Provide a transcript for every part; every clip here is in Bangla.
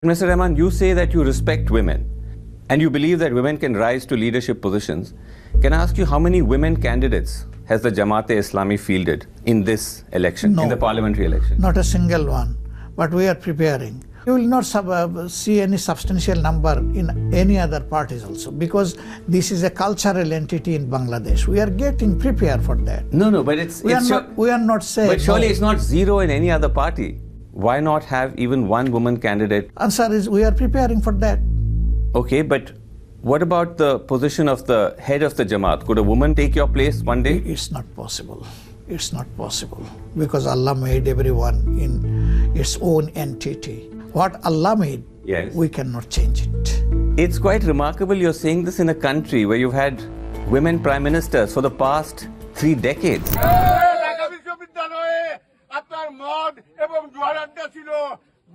Mr. Rahman, you say that you respect women and you believe that women can rise to leadership positions. Can I ask you how many women candidates has the Jamaat-e-Islami fielded in this election, in the parliamentary election? Not a single one, but we are preparing. You will not see any substantial number in any other parties also, because this is a cultural entity in Bangladesh. We are getting prepared for that. No, but we are not saying. But surely it's not zero in any other party. Why not have even one woman candidate? Answer is we are preparing for that. Okay, but what about the position of the head of the Jamaat? Could a woman take your place one day? It's not possible. It's not possible, because Allah made everyone in its own entity. What Allah made, yes, we cannot change it. It's quite remarkable you're saying this in a country where you've had women prime ministers for the past 3 decades.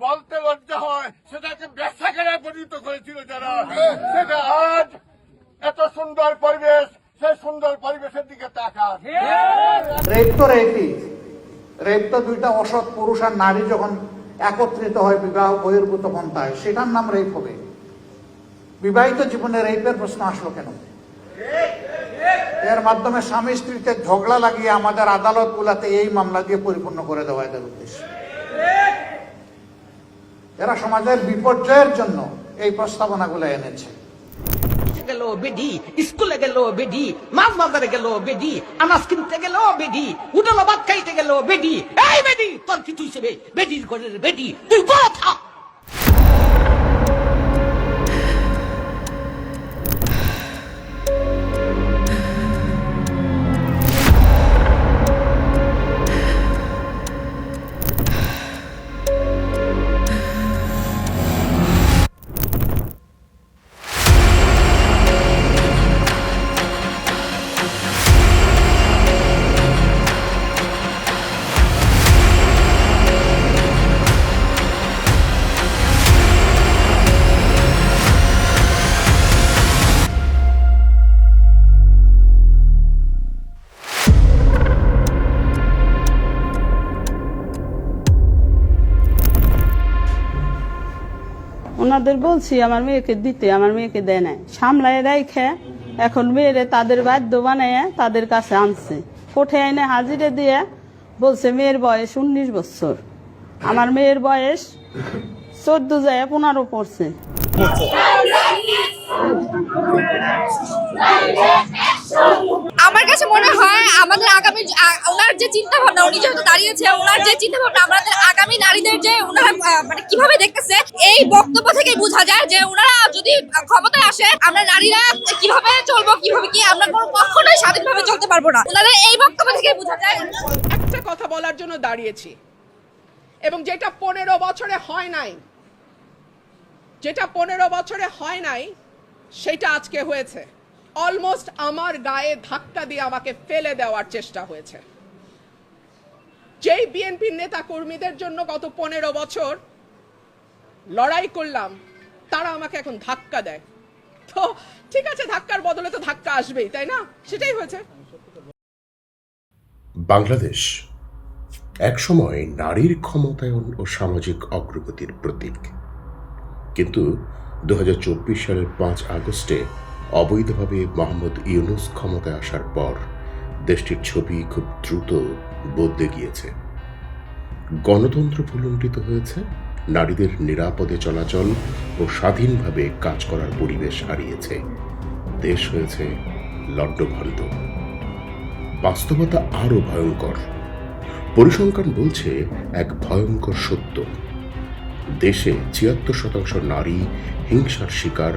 বলতে লজ্জা হয়, সেটাকে ব্যবসাকেরা পরিণত করেছিল যারা, সেটা আজ এত সুন্দর পরিবেশ, সেই সুন্দর পরিবেশের দিকে তাকান। রেপ তো রেপই, রেপ তো দুইটা অসৎ পুরুষ আর নারী যখন একত্রিত হয় বিবাহ বহির্ভূত পন্থায়, সেটার নাম রেপ হবে। বিবাহিত জীবনে রেপের প্রশ্ন আসলো কেন? এর মাধ্যমে স্বামী স্ত্রীতে ঝগড়া লাগিয়ে আমাদের আদালত গুলাতে এই মামলা দিয়ে পরিপূর্ণ করে দেওয়া এদের উদ্দেশ্য। এরা সমাজের বিপর্যয়ের জন্য এই প্রস্তাবনাগুলো এনেছে। গেল বেডি, স্কুলে গেল বেডি, মাছ বাজারে গেল বেডি, আনাজ কিনতে গেল বেডি, উঠালো ভাত খাইতে গেল বেডি। এই বেডি, তোর কিছু হিসেবে বেডির ঘরের বেডি, তুই বড় থাক। ওনাদের বলছি আমার মেয়েকে দিতে, আমার মেয়েকে দেয় নাই, সামলায় রাইখে এখন মেয়েরে তাদের বাধ্য বানায় তাদের কাছে আনছে, কোঠে আইনে হাজিরে দিয়ে বলছে মেয়ের বয়স 19 বছর, আমার মেয়ের বয়স 14 যায় 15 পড়ছে। আমার কাছে মনে হয় আমাদের আগামী ওনার যে চিন্তা ভাবনা, উনি যেহেতু দাঁড়িয়েছে, ওনার যে চিন্তা ভাবনা আমাদের আগামী নারীদের যে ওনারা মানে কিভাবে দেখতেছে, এই বক্তব্য থেকে বোঝা যায় যে ওনারা যদি ক্ষমতায় আসে আমরা নারীরা কিভাবে চলবো, কিভাবে কি আমরা কখনোই স্বাধীনভাবে চলতে পারবো না। ওনাদের এই বক্তব্য থেকে বোঝা যায়। একটা কথা বলার জন্য দাঁড়িয়েছি, এবং যেটা 15 বছরে হয় নাই, যেটা 15 বছরে হয় নাই সেটা আজকে হয়েছে। অলমোস্ট আমার গায়ে ধাক্কা দিয়ে আমাকে ফেলে দেওয়ার চেষ্টা হয়েছে। যেই বিএনপির নেতা কর্মীদের জন্য গত 15 বছর লড়াই করলাম, তারা আমাকে এখন ধাক্কা দেয়। তো ঠিক আছে, ধাক্কার বদলে তো ধাক্কা আসবেই, তাই না? সেটাই হয়েছে। বাংলাদেশ একসময় নারীর ক্ষমতায়ন ও সামাজিক অগ্রগতির প্রতীক, কিন্তু 2024 সালের 5 আগস্টে অবৈধভাবে মোহাম্মদ ইউনূস ক্ষমতায় আসার পর দেশটির ছবি খুব দ্রুত বদলে গিয়েছে। গণতন্ত্র ভুলুণ্ঠিত হয়েছে, নারীদের নিরাপদে চলাচল ও স্বাধীনভাবে কাজ করার পরিবেশ হারিয়েছে, দেশ হয়েছে লণ্ডভণ্ড। বাস্তবতা আরও ভয়ঙ্কর। পরিসংখ্যান বলছে এক ভয়ঙ্কর সত্য, দেশে 76% নারী হিংসার শিকার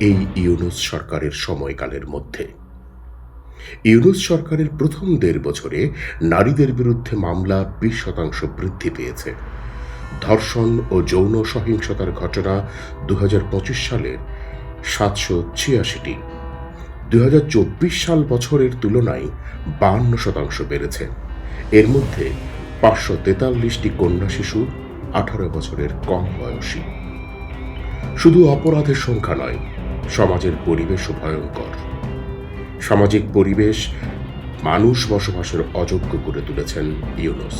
এই ইউনূস সরকারের সময়কালের মধ্যে। ইউনূস সরকারের প্রথম 1.5 বছরে নারীদের বিরুদ্ধে মামলা 20% বৃদ্ধি পেয়েছে। ধর্ষণ ও যৌন সহিংসতার ঘটনা 2025 সালের 786টি, 2024 সাল বছরের তুলনায় 52% বেড়েছে। এর মধ্যে 543টি কন্যা শিশু 18 বছরের কম বয়সী। শুধু অপরাধের সংখ্যা নয়, সমাজের পরিবেশও ভয়ঙ্কর। সামাজিক পরিবেশ মানুষ বসবাসের অযোগ্য করে তুলেছেন ইউনূস।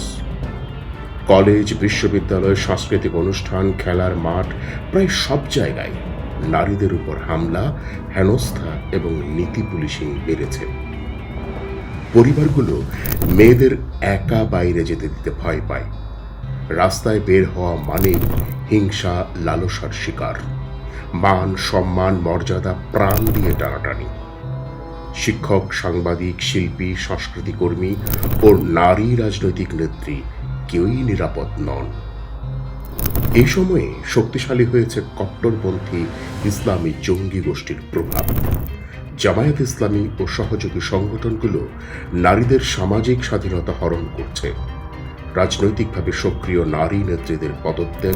কলেজ, বিশ্ববিদ্যালয়, সাংস্কৃতিক অনুষ্ঠান, খেলার মাঠ, প্রায় সব জায়গায় নারীদের উপর হামলা, হেনস্থা এবং নীতি পুলিশিং বেড়েছে। পরিবারগুলো মেয়েদের একা বাইরে যেতে দিতে ভয় পায়। রাস্তায় বের হওয়া মানে হিংসা, লালসার শিকার, মান, সম্মান, মর্যাদা প্রাণ দিয়ে টানাটানি। শিক্ষক, সাংবাদিক, শিল্পী, সংস্কৃতি কর্মী ও নারী রাজনৈতিক নেত্রী কেউই নিরাপদ নন। এই সময়ে শক্তিশালী হয়েছে কট্টরপন্থী ইসলামী জঙ্গি গোষ্ঠীর প্রভাব। জামায়াত ইসলামী ও সহযোগী সংগঠনগুলো নারীদের সামাজিক স্বাধীনতা হরণ করছে। রাজনৈতিকভাবে সক্রিয় নারী নেত্রীদের পদত্যাগ,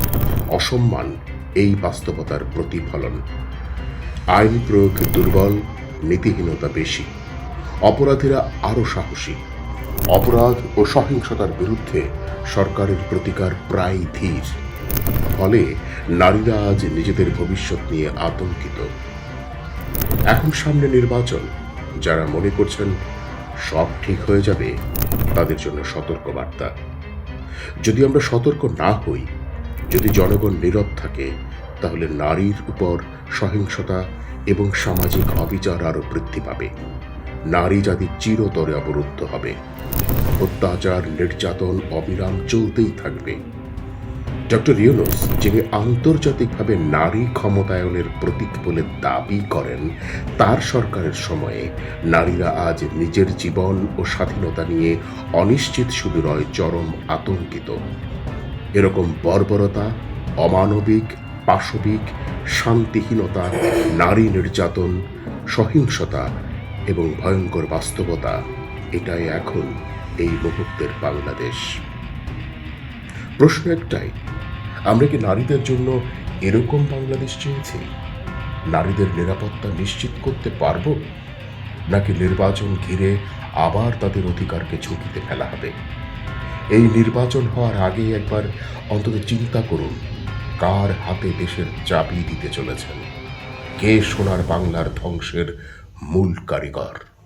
অসম্মান এই বাস্তবতার প্রতিফলন। আইন প্রয়োগ দুর্বল, নীতিহীনতা বেশি, অপরাধীরা আরও সাহসী। অপরাধ ও সহিংসতার বিরুদ্ধে সরকারের প্রতিকার প্রায় ধীর। ফলে নারীরা আজ নিজেদের ভবিষ্যৎ নিয়ে আতঙ্কিত। এখন সামনে নির্বাচন। যারা মনে করছেন সব ঠিক হয়ে যাবে, তাদের জন্য সতর্কবার্তা। যদি আমরা সতর্ক না হই, যদি জনগণ নীরব থাকে, তাহলে নারীর উপর সহিংসতা এবং সামাজিক অবিচার আরও বৃদ্ধি পাবে। নারী জাতি চিরতরে অবরুদ্ধ হবে। অত্যাচার, নির্যাতন অবিরাম চলতেই থাকবে। ডক্টর ইউনূস, যিনি আন্তর্জাতিকভাবে নারী ক্ষমতায়নের প্রতীক বলে দাবি করেন, তার সরকারের সময়ে নারীরা আজ নিজের জীবন ও স্বাধীনতা নিয়ে অনিশ্চিত শুধু নয়, চরম আতঙ্কিত। এরকম বর্বরতা, অমানবিক, পাশবিক, শান্তিহীনতা, নারী নির্যাতন, সহিংসতা এবং ভয়ঙ্কর বাস্তবতা, এটাই এখন এই মুহূর্তের বাংলাদেশ। প্রশ্ন একটাই, আমরা কি নারীদের জন্য এরকম বাংলাদেশ চেয়েছি? নারীদের নিরাপত্তা নিশ্চিত করতে পারব, নাকি নির্বাচন ঘিরে আবার তাদের অধিকারকে ঝুঁকিতে ফেলা হবে? এই নির্বাচন হওয়ার আগে একবার অন্তত চিন্তা করুন, কার হাতে দেশের চাবি দিতে চলেছেন? কে সোনার বাংলার ধ্বংসের মূল কারিগর?